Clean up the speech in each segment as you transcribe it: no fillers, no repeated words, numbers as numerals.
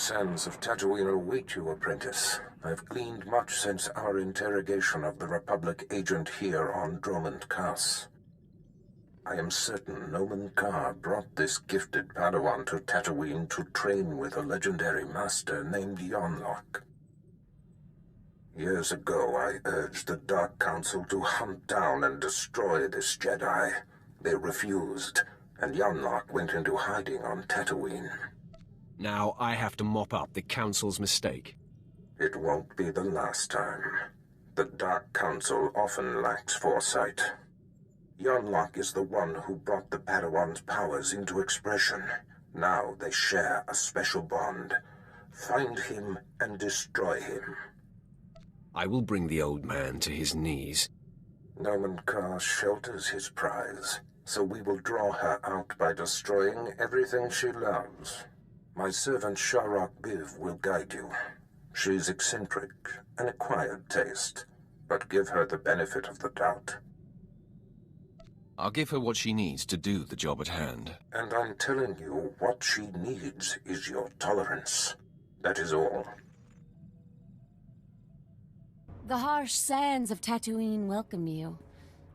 Sands of Tatooine await you, apprentice. I've gleaned much since our interrogation of the Republic agent here on Dromund Kaas. I am certain Nomen Karr brought this gifted Padawan to Tatooine to train with a legendary master named Yonlock. Years ago, I urged the Dark Council to hunt down and destroy this Jedi. They refused, and Yonlock went into hiding on Tatooine. Now I have to mop up the Council's mistake. It won't be the last time. The Dark Council often lacks foresight. Yonlock is the one who brought the Padawan's powers into expression. Now they share a special bond. Find him and destroy him. I will bring the old man to his knees. Nomen Karr shelters his prize, so we will draw her out by destroying everything she loves. My servant Sharok Biv will guide you. She's eccentric, an acquired taste, but give her the benefit of the doubt. I'll give her what she needs to do the job at hand. And I'm telling you, what she needs is your tolerance. That is all. The harsh sands of Tatooine welcome you.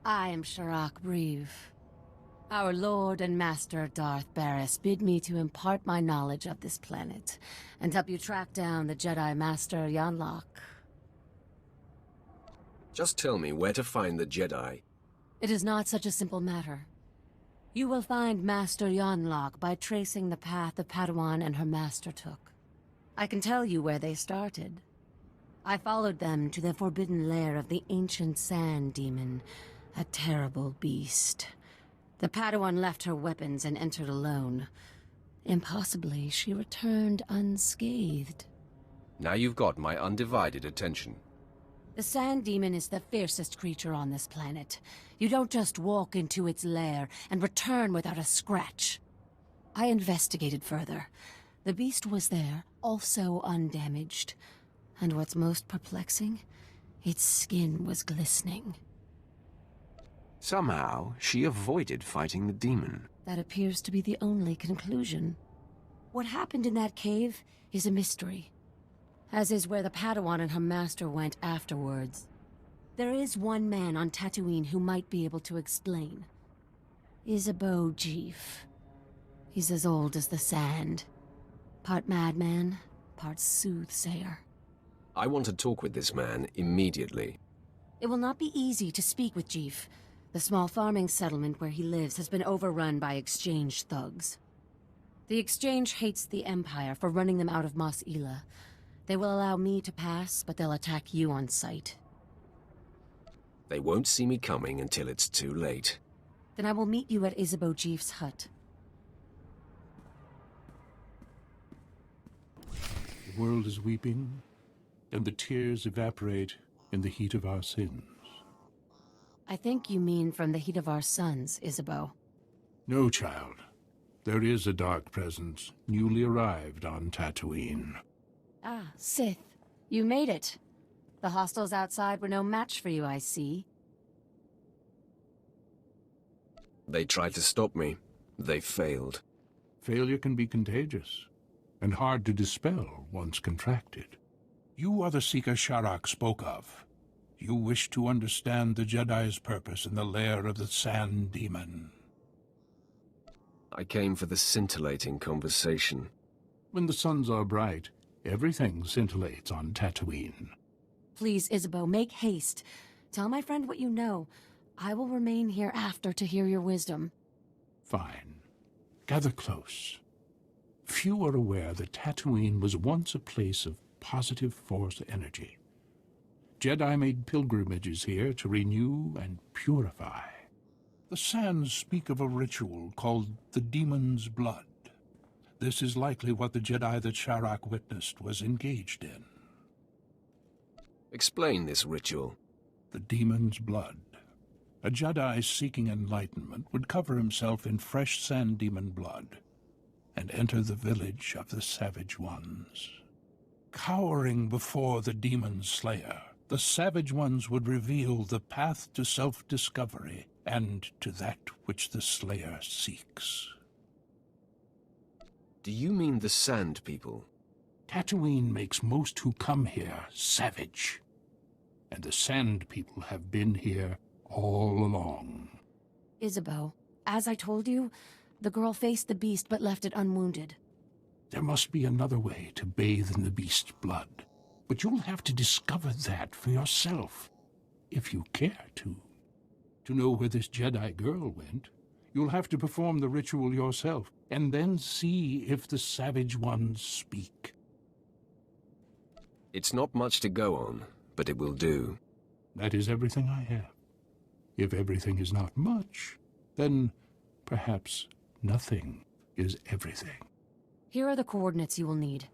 I am Sharok Breeve. Our Lord and Master Darth Barris bid me to impart my knowledge of this planet and help you track down the Jedi Master Yonlock. Just tell me where to find the Jedi. It is not such a simple matter. You will find Master Yonlock by tracing the path the Padawan and her master took. I can tell you where they started. I followed them to the forbidden lair of the ancient sand demon, a terrible beast. The Padawan left her weapons and entered alone. Impossibly, she returned unscathed. Now you've got my undivided attention. The sand demon is the fiercest creature on this planet. You don't just walk into its lair and return without a scratch. I investigated further. The beast was there, also undamaged. And what's most perplexing? Its skin was glistening. Somehow, she avoided fighting the demon. That appears to be the only conclusion. What happened in that cave is a mystery, as is where the Padawan and her master went afterwards. There is one man on Tatooine who might be able to explain. Isabeau Jeef. He's as old as the sand. Part madman, part soothsayer. I want to talk with this man immediately. It will not be easy to speak with Jeef. The small farming settlement where he lives has been overrun by Exchange thugs. The Exchange hates the Empire for running them out of Mos Ela. They will allow me to pass, but they'll attack you on sight. They won't see me coming until it's too late. Then I will meet you at Isabeau Jeef's hut. The world is weeping, and the tears evaporate in the heat of our sins. I think you mean from the heat of our suns, Isabeau. No, child. There is a dark presence, newly arrived on Tatooine. Ah, Sith. You made it. The hostiles outside were no match for you, I see. They tried to stop me. They failed. Failure can be contagious, and hard to dispel once contracted. You are the seeker Sharok spoke of. You wish to understand the Jedi's purpose in the lair of the Sand Demon. I came for the scintillating conversation. When the suns are bright, everything scintillates on Tatooine. Please, Isabeau, make haste. Tell my friend what you know. I will remain here after to hear your wisdom. Fine. Gather close. Few are aware that Tatooine was once a place of positive Force energy. Jedi made pilgrimages here to renew and purify. The sands speak of a ritual called the Demon's Blood. This is likely what the Jedi that Sharok witnessed was engaged in. Explain this ritual. The Demon's Blood. A Jedi seeking enlightenment would cover himself in fresh Sand Demon blood and enter the village of the Savage Ones. Cowering before the Demon Slayer, the Savage Ones would reveal the path to self-discovery and to that which the Slayer seeks. Do you mean the Sand People? Tatooine makes most who come here savage. And the Sand People have been here all along. Isabeau, as I told you, the girl faced the beast but left it unwounded. There must be another way to bathe in the beast's blood. But you'll have to discover that for yourself, if you care to. To know where this Jedi girl went, you'll have to perform the ritual yourself, and then see if the savage ones speak. It's not much to go on, but it will do. That is everything I have. If everything is not much, then perhaps nothing is everything. Here are the coordinates you will need.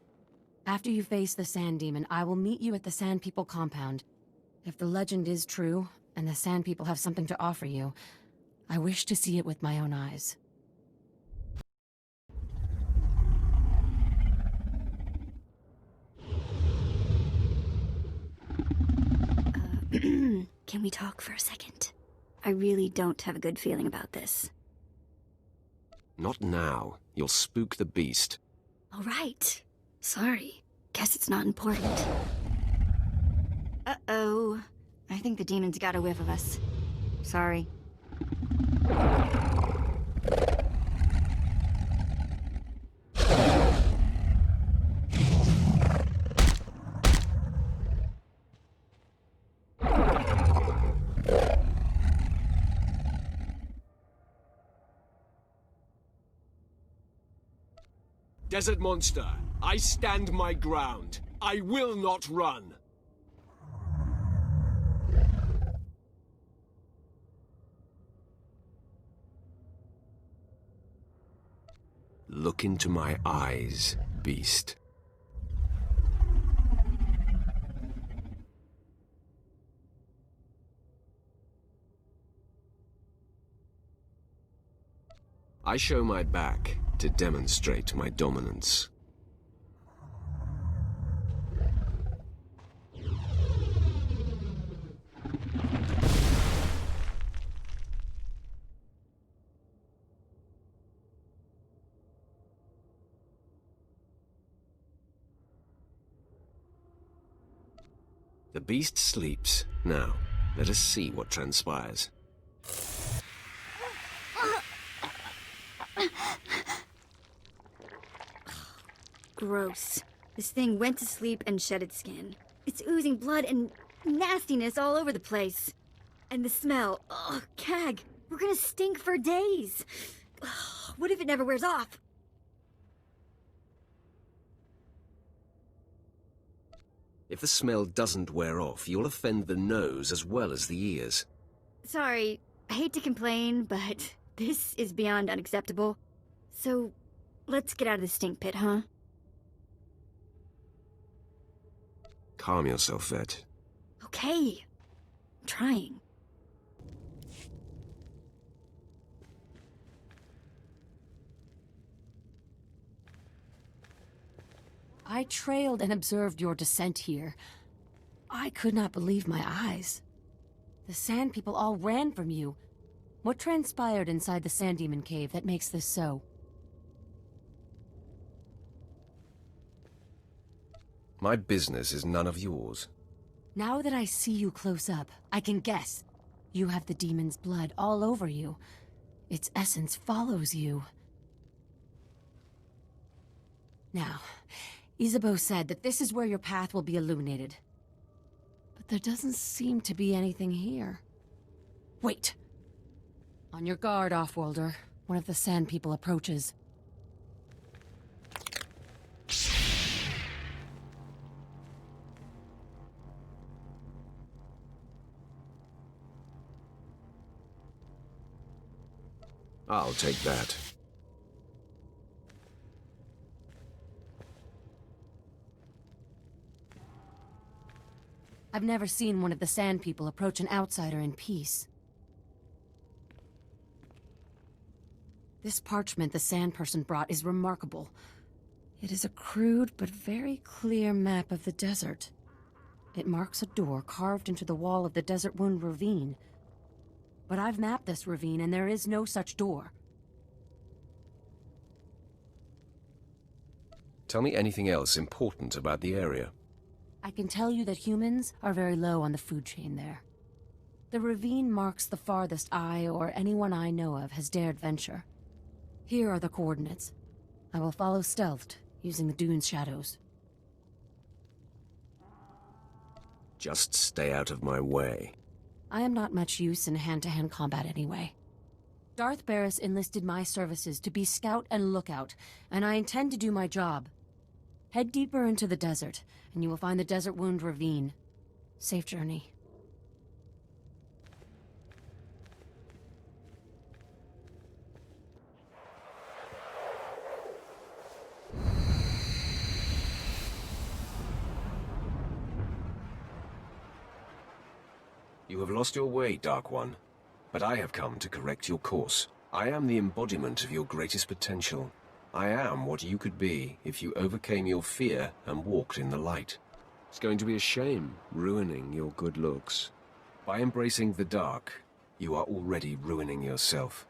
After you face the Sand Demon, I will meet you at the Sand People compound. If the legend is true, and the Sand People have something to offer you, I wish to see it with my own eyes. Can we talk for a second? I really don't have a good feeling about this. Not now. You'll spook the beast. All right. Sorry. Guess it's not important. Uh-oh. I think the demon's got a whiff of us. Sorry. Desert monster, I stand my ground. I will not run. Look into my eyes, beast. I show my back to demonstrate my dominance. The beast sleeps. Now, let us see what transpires. Gross. This thing went to sleep and shed its skin. It's oozing blood and nastiness all over the place. And the smell. Ugh, Cag, we're gonna stink for days. Ugh, what if it never wears off? If the smell doesn't wear off, you'll offend the nose as well as the ears. Sorry, I hate to complain, but this is beyond unacceptable. So, let's get out of the stink pit, huh? Calm yourself, Vet. Okay. I'm trying. I trailed and observed your descent here. I could not believe my eyes. The Sand People all ran from you. What transpired inside the Sand Demon cave that makes this so? My business is none of yours. Now that I see you close up, I can guess. You have the demon's blood all over you. Its essence follows you. Now, Isabeau said that this is where your path will be illuminated. But there doesn't seem to be anything here. Wait! On your guard, Offworlder. One of the Sand People approaches. I'll take that. I've never seen one of the Sand People approach an outsider in peace. This parchment the Sand Person brought is remarkable. It is a crude but very clear map of the desert. It marks a door carved into the wall of the Desert Wound Ravine. But I've mapped this ravine and there is no such door. Tell me anything else important about the area. I can tell you that humans are very low on the food chain there. The ravine marks the farthest I or anyone I know of has dared venture. Here are the coordinates. I will follow stealthed, using the dune's shadows. Just stay out of my way. I am not much use in hand-to-hand combat anyway. Darth Barris enlisted my services to be scout and lookout, and I intend to do my job. Head deeper into the desert, and you will find the Desert Wound Ravine. Safe journey. You have lost your way, Dark One. But I have come to correct your course. I am the embodiment of your greatest potential. I am what you could be if you overcame your fear and walked in the light. It's going to be a shame, ruining your good looks. By embracing the dark, you are already ruining yourself.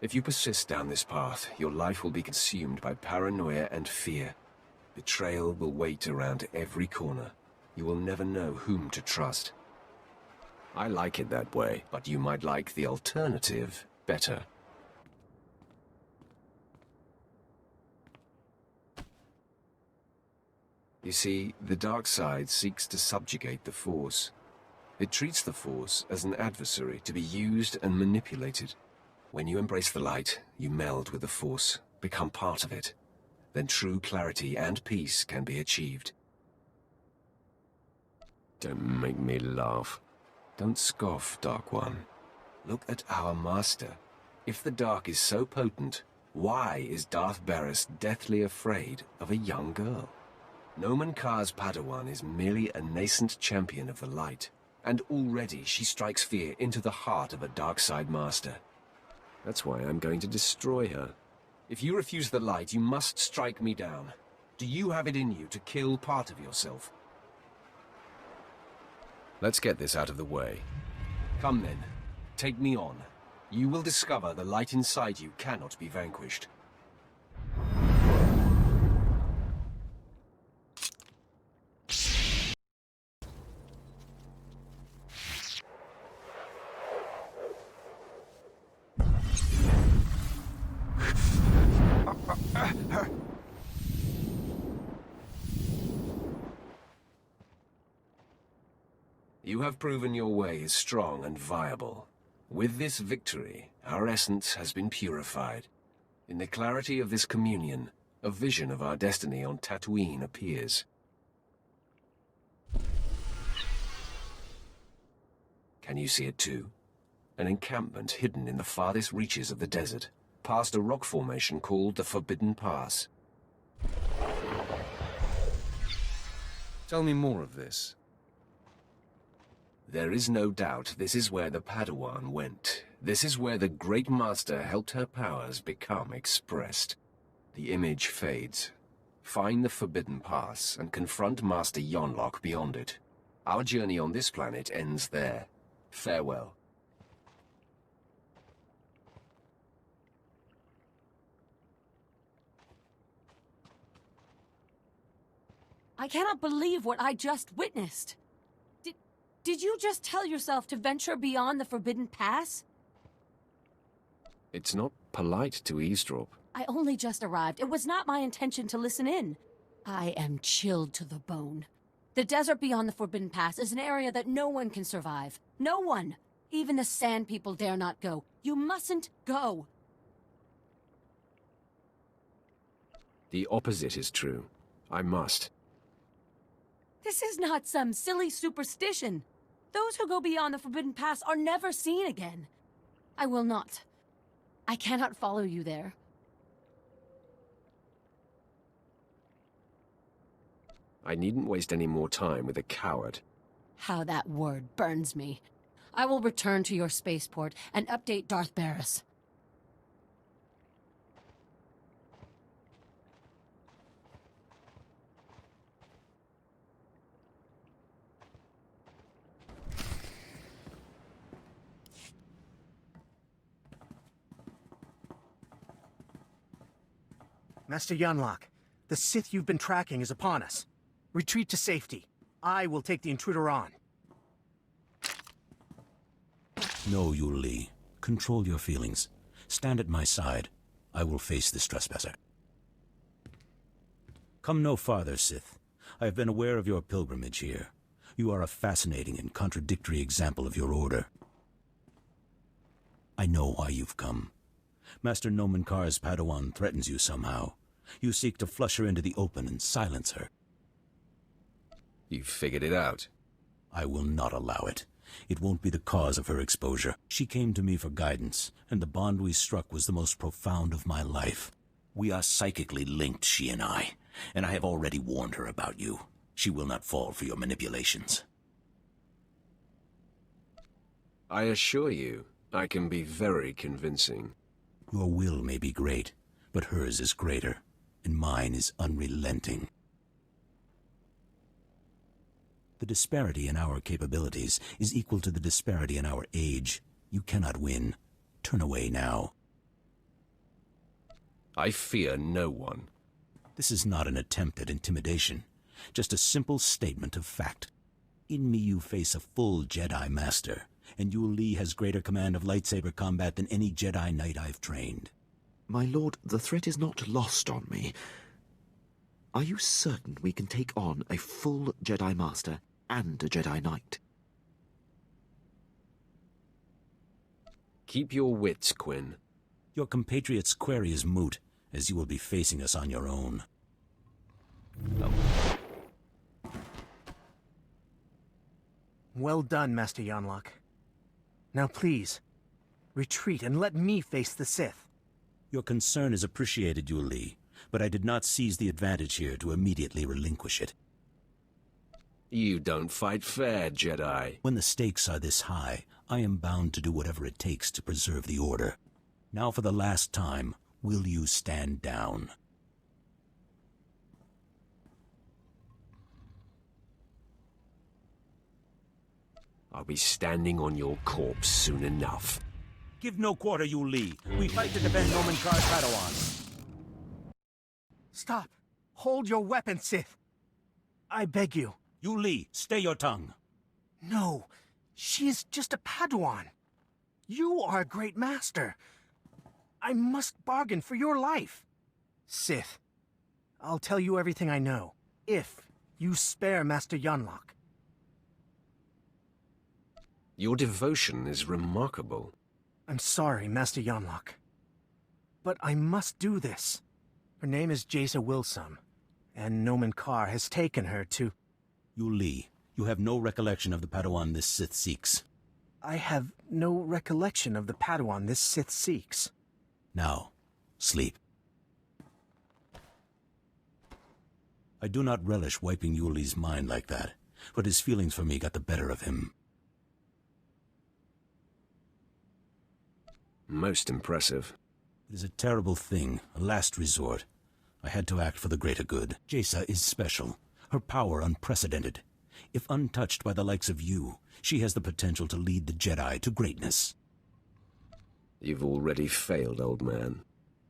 If you persist down this path, your life will be consumed by paranoia and fear. Betrayal will wait around every corner. You will never know whom to trust. I like it that way, but you might like the alternative better. You see, the dark side seeks to subjugate the Force. It treats the Force as an adversary to be used and manipulated. When you embrace the light, you meld with the Force, become part of it. Then true clarity and peace can be achieved. Don't make me laugh. Don't scoff, Dark One. Look at our master. If the dark is so potent, why is Darth Barris deathly afraid of a young girl? Nomen Karr's Padawan is merely a nascent champion of the light, and already she strikes fear into the heart of a darkside master. That's why I'm going to destroy her. If you refuse the light, you must strike me down. Do you have it in you to kill part of yourself? Let's get this out of the way. Come then, take me on. You will discover the light inside you cannot be vanquished. You have proven your way is strong and viable. With this victory, our essence has been purified. In the clarity of this communion, a vision of our destiny on Tatooine appears. Can you see it too? An encampment hidden in the farthest reaches of the desert, past a rock formation called the Forbidden Pass. Tell me more of this. There is no doubt this is where the Padawan went. This is where the Great Master helped her powers become expressed. The image fades. Find the Forbidden Pass and confront Master Yonlock beyond it. Our journey on this planet ends there. Farewell. I cannot believe what I just witnessed. Did you just tell yourself to venture beyond the Forbidden Pass? It's not polite to eavesdrop. I only just arrived. It was not my intention to listen in. I am chilled to the bone. The desert beyond the Forbidden Pass is an area that no one can survive. No one! Even the Sand People dare not go. You mustn't go! The opposite is true. I must. This is not some silly superstition. Those who go beyond the Forbidden Pass are never seen again. I will not. I cannot follow you there. I needn't waste any more time with a coward. How that word burns me. I will return to your spaceport and update Darth Barris. Master Yonlock, The Sith you've been tracking is upon us. Retreat to safety. I will take the intruder on. No, Yul Li. Control your feelings. Stand at my side. I will face this trespasser. Come no farther, Sith. I have been aware of your pilgrimage here. You are a fascinating and contradictory example of your order. I know why you've come. Master Nomen Karr's Padawan threatens you somehow. You seek to flush her into the open and silence her. You've figured it out. I will not allow it. It won't be the cause of her exposure. She came to me for guidance, and the bond we struck was the most profound of my life. We are psychically linked, she and I have already warned her about you. She will not fall for your manipulations. I assure you, I can be very convincing. Your will may be great, but hers is greater, and mine is unrelenting. The disparity in our capabilities is equal to the disparity in our age. You cannot win. Turn away now. I fear no one. This is not an attempt at intimidation, just a simple statement of fact. In me you face a full Jedi Master, and Yul Li has greater command of lightsaber combat than any Jedi Knight I've trained. My lord, the threat is not lost on me. Are you certain we can take on a full Jedi Master and a Jedi Knight? Keep your wits, Quinn. Your compatriot's query is moot, as you will be facing us on your own. Well done, Master Yonlock. Now please, retreat and let me face the Sith. Your concern is appreciated, Yul Li, but I did not seize the advantage here to immediately relinquish it. You don't fight fair, Jedi. When the stakes are this high, I am bound to do whatever it takes to preserve the Order. Now for the last time, will you stand down? I'll be standing on your corpse soon enough. Give no quarter, Yul Li. We fight to defend Nomen Karr's Padawan. Stop! Hold your weapon, Sith! I beg you. Yul Li, stay your tongue. No, she is just a Padawan. You are a great master. I must bargain for your life. Sith, I'll tell you everything I know, if you spare Master Yonlock. Your devotion is remarkable. I'm sorry, Master Yonlock. But I must do this. Her name is Jaisa Wilsum, and Nomen Karr has taken her to... Yul Li, you have no recollection of the Padawan this Sith seeks. I have no recollection of the Padawan this Sith seeks. Now, sleep. I do not relish wiping Yul Li's mind like that, but his feelings for me got the better of him. Most impressive. It is a terrible thing, a last resort. I had to act for the greater good. Jaisa is special, her power unprecedented. If untouched by the likes of you, she has the potential to lead the Jedi to greatness. You've already failed, old man.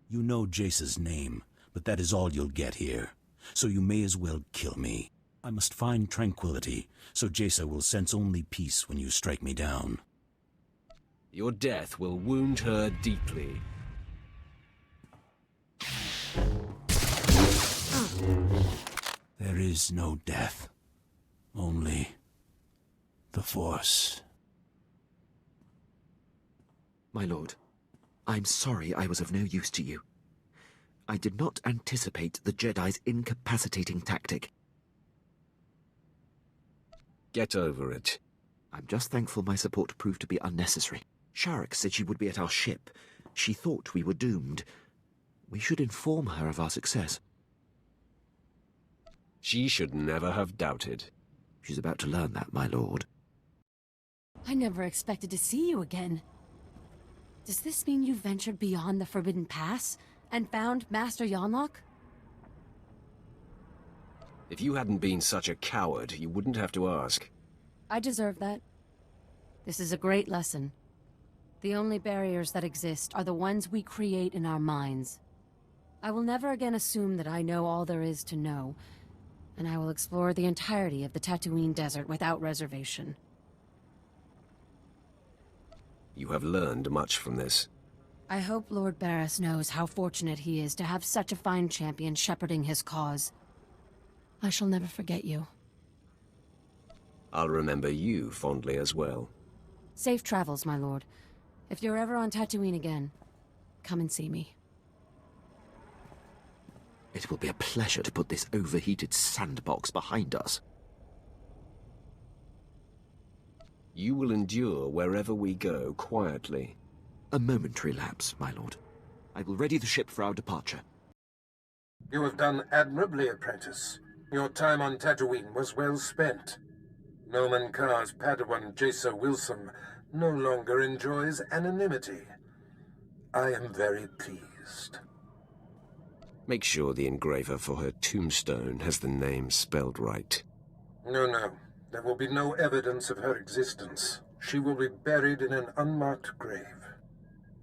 You know Jaisa's name, but that is all you'll get here. So you may as well kill me. I must find tranquility, so Jaisa will sense only peace when you strike me down. Your death will wound her deeply. There is no death. Only the Force. My lord, I'm sorry I was of no use to you. I did not anticipate the Jedi's incapacitating tactic. Get over it. I'm just thankful my support proved to be unnecessary. Sharek said she would be at our ship. She thought we were doomed. We should inform her of our success. She should never have doubted. She's about to learn that, my lord. I never expected to see you again. Does this mean you ventured beyond the Forbidden Pass and found Master Yonlock? If you hadn't been such a coward, you wouldn't have to ask. I deserve that. This is a great lesson. The only barriers that exist are the ones we create in our minds. I will never again assume that I know all there is to know, and I will explore the entirety of the Tatooine desert without reservation. You have learned much from this. I hope Lord Barris knows how fortunate he is to have such a fine champion shepherding his cause. I shall never forget you. I'll remember you fondly as well. Safe travels, my lord. If you're ever on Tatooine again, come and see me. It will be a pleasure to put this overheated sandbox behind us. You will endure wherever we go quietly. A momentary lapse, my lord. I will ready the ship for our departure. You have done admirably, apprentice. Your time on Tatooine was well spent. Nomen Karr's Padawan Jacer Wilson no longer enjoys anonymity. I am very pleased. Make sure the engraver for her tombstone has the name spelled right. No. There will be no evidence of her existence. She will be buried in an unmarked grave.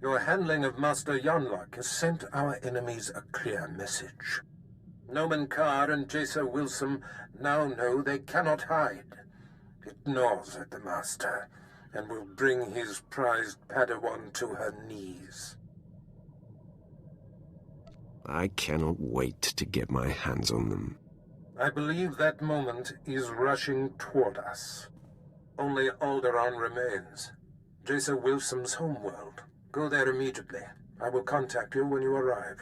Your handling of Master Yonlock has sent our enemies a clear message. Nomen Karr and Jacer Wilson now know they cannot hide. It gnaws at the Master, and will bring his prized Padawan to her knees. I cannot wait to get my hands on them. I believe that moment is rushing toward us. Only Alderaan remains. Jacer Wilson's homeworld. Go there immediately. I will contact you when you arrive.